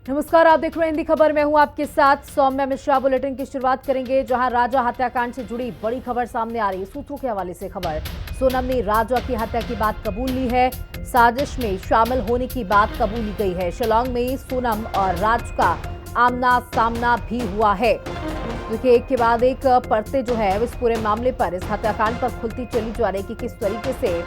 नमस्कार, आप देख रहे हैं हिंदी खबर। मैं हूं आपके साथ सौम्या मिश्रा। बुलेटिन की शुरुआत करेंगे जहां राजा हत्याकांड से जुड़ी बड़ी खबर सामने आ रही है। सूत्रों के हवाले से खबर। सोनम ने राजा की हत्या की बात कबूल ली है। साजिश में शामिल होने की बात कबूल ली गई है। शिलांग में सोनम और राज का आमना सामना भी हुआ है। देखिए, एक के बाद एक परतें जो है इस पूरे मामले पर, इस हत्याकांड पर खुलती चली जा रही कि किस तरीके से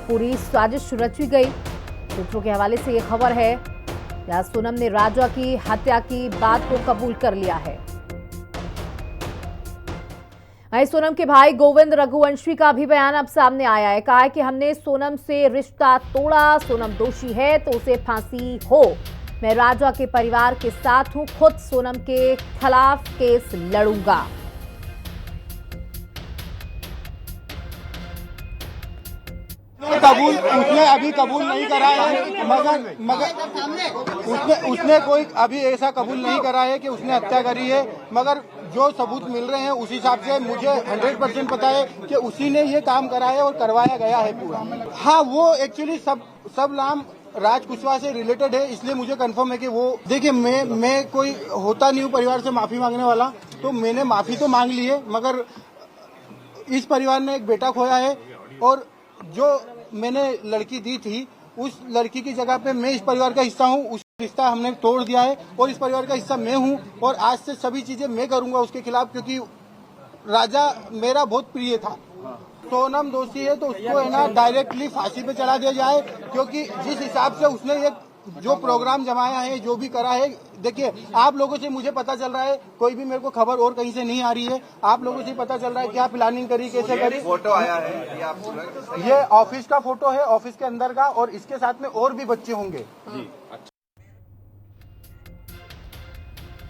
पूरी साजिश रची गई। सूत्रों के हवाले से यह खबर है जहां सोनम ने राजा की हत्या की बात को कबूल कर लिया है। वहीं सोनम के भाई गोविंद रघुवंशी का भी बयान अब सामने आया है। कहा है कि हमने सोनम से रिश्ता तोड़ा, सोनम दोषी है तो उसे फांसी हो। मैं राजा के परिवार के साथ हूं, खुद सोनम के खिलाफ केस लड़ूंगा। उसने अभी कबूल नहीं करा है, मगर उसने कोई अभी ऐसा कबूल नहीं करा है कि उसने हत्या करी है। मगर जो सबूत मिल रहे हैं उस हिसाब से मुझे 100% पता है कि उसी ने ये काम करा है और करवाया गया है पूरा। हाँ, वो एक्चुअली सब नाम राज कुशवाहा से रिलेटेड है, इसलिए मुझे कंफर्म है कि वो, देखिए, मैं कोई होता नहीं हूँ परिवार से माफी मांगने वाला, तो मैंने माफी तो मांग ली है। मगर इस परिवार ने एक बेटा खोया है और जो मैंने लड़की दी थी उस लड़की की जगह पे मैं इस परिवार का हिस्सा हूँ। उस रिश्ता हमने तोड़ दिया है और इस परिवार का हिस्सा मैं हूँ और आज से सभी चीजें मैं करूंगा उसके खिलाफ, क्योंकि राजा मेरा बहुत प्रिय था। सोनम दोषी है तो उसको है ना डायरेक्टली फांसी पे चढ़ा दिया जाए, क्योंकि जिस हिसाब से उसने ये जो प्रोग्राम जमाया है, जो भी करा है, देखिए, आप लोगों से मुझे पता चल रहा है, कोई भी मेरे को खबर और कहीं से नहीं आ रही है, आप लोगों से पता चल रहा है क्या प्लानिंग करी, कैसे करी। फोटो आया है ये ऑफिस का फोटो है, ऑफिस के अंदर का, और इसके साथ में और भी बच्चे होंगे।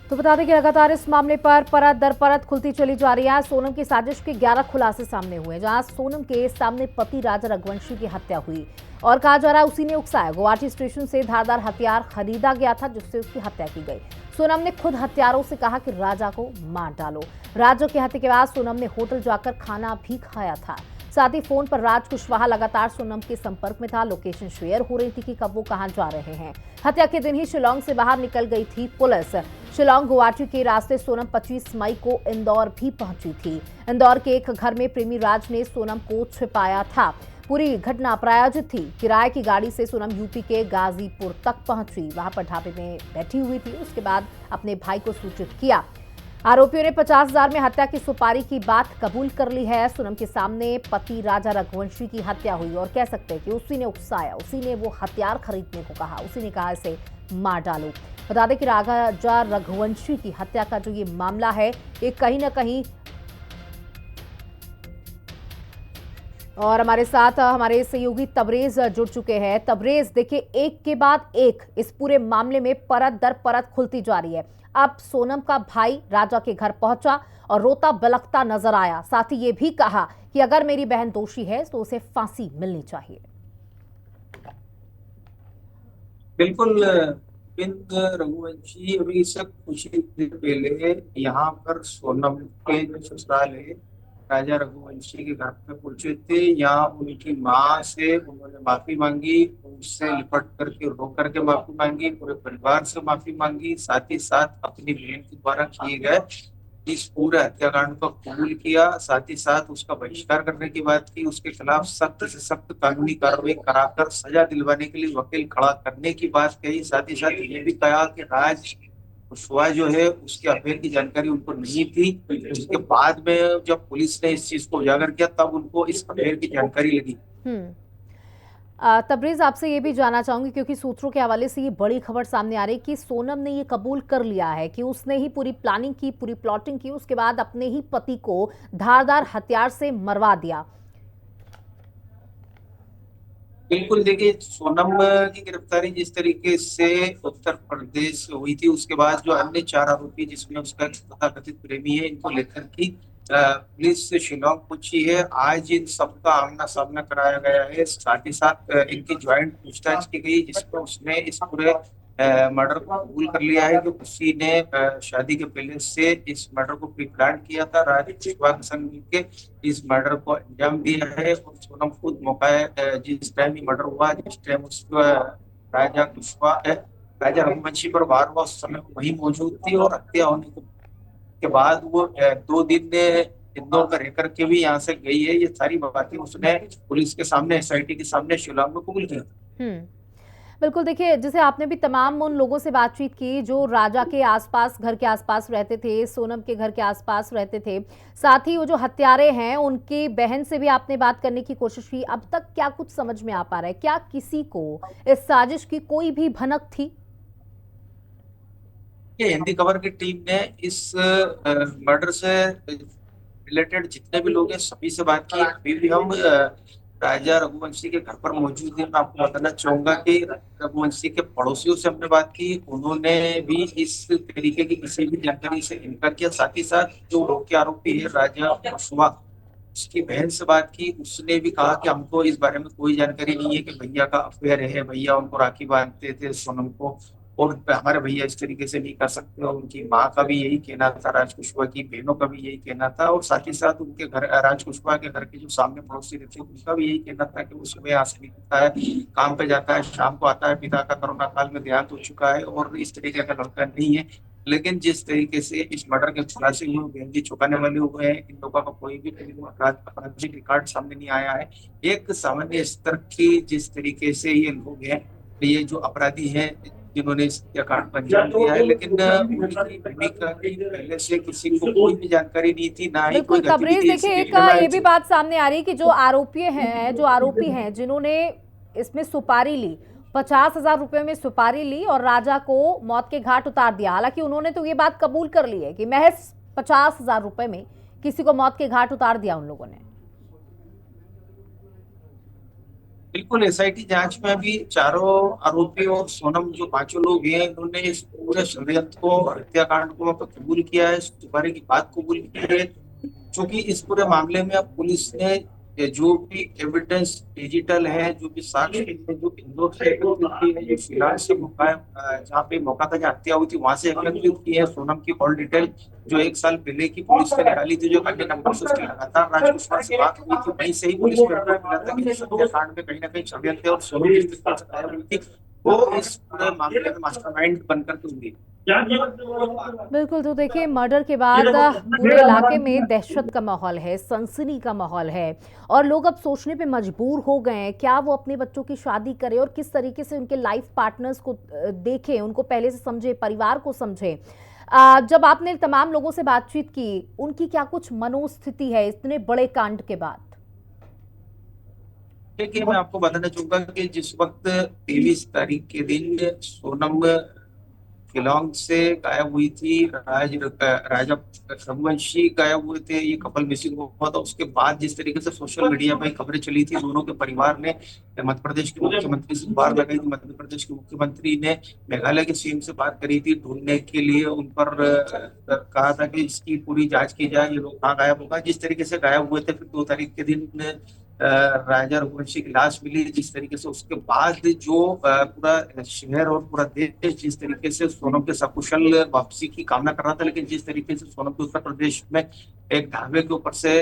तो बता दें कि लगातार इस मामले पर परत दर परत खुलती चली जा रही है। सोनम की साजिश के 11 खुलासे सामने हुए, जहां सोनम के सामने पति राजा रघुवंशी की हत्या हुई और कहा जा रहा है उसी ने उकसाया। गुवाहाटी स्टेशन से धारदार हथियार खरीदा गया था जिससे उसकी हत्या की गई। सोनम ने खुद हत्यारों से कहा कि राजा को मार डालो। राजा की हत्या के बाद सोनम ने होटल जाकर खाना भी खाया था। साथ ही फोन पर राज कुशवाहा लगातार सोनम के संपर्क में था। लोकेशन शेयर हो रही थी कि कब वो कहां जा रहे हैं। हत्या के दिन ही शिलांग से बाहर निकल गई थी पुलिस। शिलांग गुवाहाटी के रास्ते सोनम 25 मई को इंदौर भी पहुंची थी। इंदौर के एक घर में प्रेमी राज ने सोनम को छिपाया था। पूरी घटना प्रायोजित थी। किराए की गाड़ी से सोनम यूपी के गाजीपुर तक पहुंची, वहां पर ढाबे में बैठी हुई थी। उसके बाद अपने भाई को सूचित किया। आरोपियों ने 50,000 में हत्या की सुपारी की बात कबूल कर ली है। सोनम के सामने पति राजा रघुवंशी की हत्या हुई और कह सकते हैं कि उसी ने उकसाया, उसी ने वो हथियार खरीदने को कहा, उसी ने कहा इसे मार डालो। बता दें कि राजा रघुवंशी की हत्या का जो ये मामला है, ये कहीं ना कहीं, और हमारे साथ हमारे सहयोगी तबरेज जुड़ चुके हैं। तबरेज, देखिए, एक के बाद एक इस पूरे मामले में परत दर परत खुलती जा रही है। अब सोनम का भाई राजा के घर पहुंचा और रोता बिलखता नजर आया। साथ ही ये भी कहा कि अगर मेरी बहन दोषी है तो उसे फांसी मिलनी चाहिए। बिल्कुल। गोविंद रघुवंशी अभी से कुछ ही दिन पहले यहाँ पर सोनम के जो ससुराल है राजा रघुवंशी के घर पे पहुंचे थे। यहाँ उनकी माँ से उन्होंने माफी मांगी, उससे लिपट करके रो करके माफी मांगी, पूरे परिवार से माफी मांगी, साथ ही साथ अपनी बहन के द्वारा किए गए इस पूरे हत्याकांड को कबूल किया, साथ ही साथ उसका बहिष्कार करने की बात की, उसके खिलाफ सख्त से सख्त कानूनी कार्रवाई कराकर सजा दिलवाने के लिए वकील खड़ा करने की बात कही। साथ ही साथ ये भी कहा कि राज कुशवाहा जो है उसके अफेयर की जानकारी उनको नहीं थी। उसके बाद में जब पुलिस ने इस चीज को उजागर किया तब उनको इस अफेयर की जानकारी लगी। तबरेज, आपसे ये भी जानना चाहूंगी क्योंकि सूत्रों के हवाले से ये बड़ी खबर सामने आ रही है कि सोनम ने ये कबूल कर लिया है कि उसने ही पूरी प्लानिंग की, पूरी प्लॉटिंग की, उसके बाद अपने ही पति को धारदार हथियार से मरवा दिया। बिल्कुल, देखिए, सोनम की गिरफ्तारी जिस तरीके से उत्तर प्रदेश से हुई थी, उसके बाद जो अन्य 4 आरोपी जिसमें उसका तथाकथित प्रेमी है, इनको लेकर की पुलिस शिलांग पहुंची है। आज इन सबका आमना सामना कराया गया है, साथ ही साथ इनकी ज्वाइंट पूछताछ की गई जिसमें उसने इस पूरे मर्डर को कबूल कर लिया है कि उसी ने शादी के पहले से इस मर्डर को प्री प्लान किया था। राज कुशवाहा के संग मिलकर इस मर्डर को अंजाम दिया है और सोनम खुद मौका है जिस टाइम ये मर्डर हुआ, जिस टाइम उस राजा कुशवाहा राजा रघुवंशी पर वार हुआ उस समय वही मौजूद थी, और हत्या होने के बाद वो 2 दिन इंदौर का रह करके भी यहाँ से गई है। ये सारी बातें उसने पुलिस के सामने, एसआईटी के सामने शिलांग में कबूल की। हम्म। बिल्कुल, देखिए जैसे आपने भी तमाम उन लोगों से बातचीत की जो राजा के आसपास, घर के आसपास रहते थे, सोनम के घर के आसपास रहते थे, साथ ही वो जो हत्यारे हैं उनकी बहन से भी आपने बात करने की कोशिश की। अब तक क्या कुछ समझ में आ पा रहा है? क्या किसी को इस साजिश की कोई भी भनक थी? ये हिंदी खबर की टीम ने इस मर्डर से रिलेटेड जितने भी लोग हैं सभी से बात की। अभी भी हम राजा रघुवंशी के घर पर मौजूद हैं। मैं आपको बताना चाहूंगा कि रघुवंशी के पड़ोसियों से हमने बात की, उन्होंने भी इस तरीके की किसी भी जानकारी से इनकार किया। साथ ही साथ जो मुख्य आरोपी है राजा कुशवाहा, उसकी बहन से बात की, उसने भी कहा कि हमको इस बारे में कोई जानकारी नहीं है कि भैया का अफेयर है, भैया उनको राखी बांधते थे सोनम को, और हमारे भैया इस तरीके से नहीं कर सकते। और उनकी माँ का भी यही कहना था, राज कुशवाहा की बहनों का भी यही कहना था, और साथ ही साथ उनके घर, राज कुशवाहा के घर के जो सामने पड़ोसी रहते हैं उनका भी यही कहना था कि वो सुबह यहाँ से निकलता है, काम पे जाता है, शाम को आता है, पिता का कोरोना काल में देहांत हो चुका है और इस तरीके का लड़का नहीं है। लेकिन जिस तरीके से इस मर्डर के खुलासे हुए, बेंजी चौंकाने वाले हुए हैं, इन लोगों का कोई भी आपराधिक रिकॉर्ड सामने नहीं आया है। एक सामान्य स्तर की जिस तरीके से ये लोग हैं, ये जो अपराधी हैं जिन्होंने इस हत्याकांड को अंजाम दिया है, लेकिन उनकी भूमिका की पहले से किसी को कोई भी जानकारी नहीं थी, ना ही कोई बिल्कुल तबरेज, गतिविधि देखिए इसके एक लिए ये भी थी। बात सामने आ रही है कि जो आरोपी हैं जिन्होंने इसमें सुपारी ली, 50,000 रुपए में सुपारी ली और राजा को मौत के घाट उतार दिया। हालांकि उन्होंने तो ये बात कबूल कर ली है कि महज 50,000 रुपए में किसी को मौत के घाट उतार दिया उन लोगों ने। बिल्कुल, एसआईटी जांच में अभी चारों आरोपी और सोनम जो पांचों लोग हैं, इन्होंने इस पूरे षड्यंत्र को, हत्याकांड को कबूल किया है, सुपारी की बात कबूल की है। क्योंकि इस पूरे मामले में अब पुलिस ने जो भी एविडेंस डिजिटल है, जो भी साक्ष्य है, जो इंदौर से एकत्रित की है, जो फिलहाल से मौका जहाँ पे मौका था जहाँ हत्या हुई थी वहां से एकत्रित की है, सोनम की कॉल डिटेल जो 1 साल पहले की पुलिस ने निकाली थी, जो अन्य नंबर से उसकी लगातार राजकुमार से बात हुई थी, वहीं से ही पुलिस को रिपोर्ट मिला था कि इस हत्याकांड में कहीं ना कहीं षड्यंत्र और सोनम जिस तरीके से गायब हुई थी, वो इस पूरे मामले में मास्टरमाइंड बनकर के हुई। बिल्कुल, तो देखिए मर्डर के बाद पूरे इलाके में दहशत का माहौल है, सनसनी का माहौल है और लोग अब सोचने पे मजबूर हो गए हैं क्या वो अपने बच्चों की शादी करें और किस तरीके से उनके लाइफ पार्टनर्स को देखें, उनको पहले से समझे, परिवार को समझे। जब आपने तमाम लोगों से बातचीत की, उनकी क्या कुछ मनोस्थिति है इतने बड़े कांड के बाद? देखिए, मैं आपको बताना चाहूंगा कि जिस वक्त 23 तारीख के दिन सोनम शिलोंग से गायब हुई थी, राजा रघुवंशी गायब हुए थे, ये कपल मिसिंग हुआ था, उसके बाद जिस तरीके से सोशल मीडिया में खबरें चली थी, दोनों के परिवार ने मध्य प्रदेश के मुख्यमंत्री से गुहार लगाई थी। मध्य प्रदेश के मुख्यमंत्री ने मेघालय के सीएम से बात करी थी, ढूंढने के लिए उन पर कहा था कि इसकी पूरी जांच की जाए, ये लोग कहाँ गायब होगा। जिस तरीके से गायब हुए थे, फिर 2 तारीख के दिन राजा रघुवंशी की लाश मिली, जिस तरीके से उसके बाद जो पूरा शहर और पूरा देश जिस तरीके से सोनम के सकुशल वापसी की कामना कर रहा था, लेकिन जिस तरीके से सोनम के उत्तर प्रदेश में एक ढाबे के ऊपर से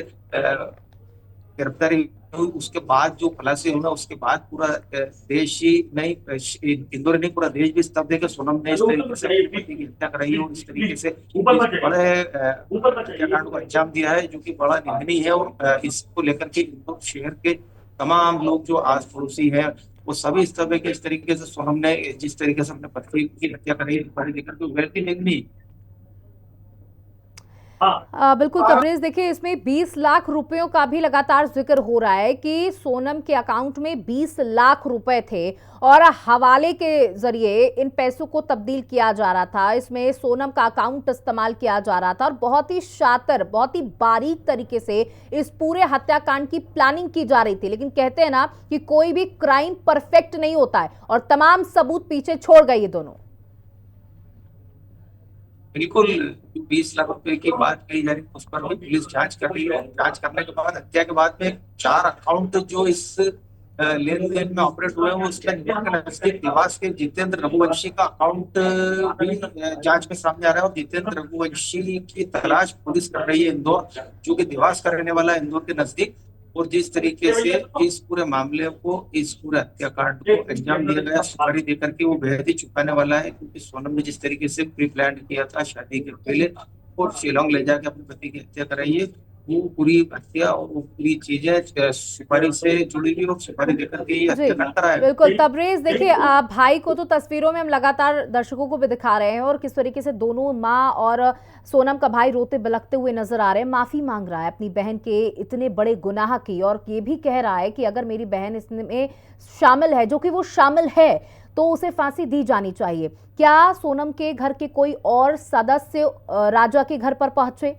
गिरफ्तारी हुई, उसके बाद जो खुलासे हुए, उसके बाद पूरा देश ही नहीं, इंदौर नहीं, पूरा देश भी स्तब्ध है कि सोनम ने इस तरीके से अपने पति की हत्या कराई और इस तरीके से इस बड़े हत्याकांड को अंजाम दिया है, जो कि बड़ा निंदनीय है। और इसको लेकर के इंदौर शहर के तमाम लोग जो आस पड़ोसी हैं, वो सभी स्तब्ध है कि इस तरीके से सोनम ने जिस तरीके से अपने पति की हत्या कराई, बड़ी लेकर के व्यक्ति निंदनीय। बिल्कुल तबरेज, देखिए इसमें 20 लाख रुपयों का भी लगातार जिक्र हो रहा है कि सोनम के अकाउंट में 20 लाख रुपए थे और हवाले के जरिए इन पैसों को तब्दील किया जा रहा था। इसमें सोनम का अकाउंट इस्तेमाल किया जा रहा था और बहुत ही शातिर, बहुत ही बारीक तरीके से इस पूरे हत्याकांड की प्लानिंग की जा रही थी। लेकिन कहते हैं ना कि कोई भी क्राइम परफेक्ट नहीं होता है और तमाम सबूत पीछे छोड़ गए ये दोनों। बिल्कुल, 20 लाख रुपए की बात कही जा रही है, उस पर भी पुलिस जांच कर रही है। जांच करने के बाद हत्या के बाद में 4 अकाउंट जो इस लेन देन में ऑपरेट हुए हैं, वो उसके नजदीक देवास के जितेंद्र रघुवंशी का अकाउंट भी जांच में सामने आ रहा है। और जितेंद्र रघुवंशी की तलाश पुलिस कर रही है इंदौर, जो कि देवास का रहने वाला है, इंदौर के नजदीक। और जिस तरीके से इस पूरे मामले को, इस पूरे हत्याकांड को अंजाम दिया गया सुपारी देकर के, वो बेहद ही चुकाने वाला है। क्योंकि सोनम ने जिस तरीके से प्री प्लान किया था शादी के पहले और शिलोंग ले जाके अपने पति की हत्या कराई है, वो पूरी हत्या और वो पूरी चीजें सुपारी से जुड़ी हुई और सुपारी देकर के ये जी हत्या करता रहा है। बिल्कुल। तबरेज, देखिए भाई को तो तस्वीरों में हम लगातार दर्शकों को भी दिखा रहे हैं और किस तरीके से दोनों माँ और सोनम का भाई रोते बिलखते हुए नजर आ रहे हैं, माफी मांग रहा है अपनी बहन के इतने बड़े गुनाह की, और ये भी कह रहा है कि अगर मेरी बहन इसमें शामिल है, जो कि वो शामिल है, तो उसे फांसी दी जानी चाहिए। क्या सोनम के घर के कोई और सदस्य राजा के घर पर पहुंचे?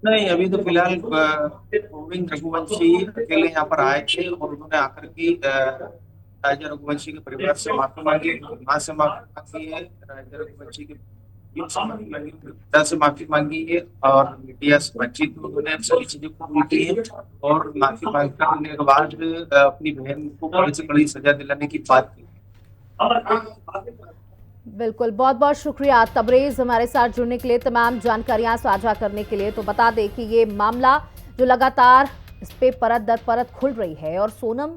नहीं, अभी तो फिलहाल गोविंद रघुवंशी अकेले यहाँ पर आए थे और उन्होंने आकर के राजा रघुवंशी के परिवार से माफी मांगी, माँ से माफी मांगी है, राजा रघुवंशी के पिता से माफी मांगी, पिता से माफी मांगी है और मीडिया से बातचीत में उन्होंने सभी चीजें कबूल की है और माफी मांग करने के बाद अपनी बहन को बड़ी से बड़ी सजा दिलाने की बात की। बिल्कुल, बहुत बहुत शुक्रिया तबरेज हमारे साथ जुड़ने के लिए, तमाम जानकारियां साझा करने के लिए। तो बता दें कि ये मामला जो लगातार इस पे परत दर परत खुल रही है और सोनम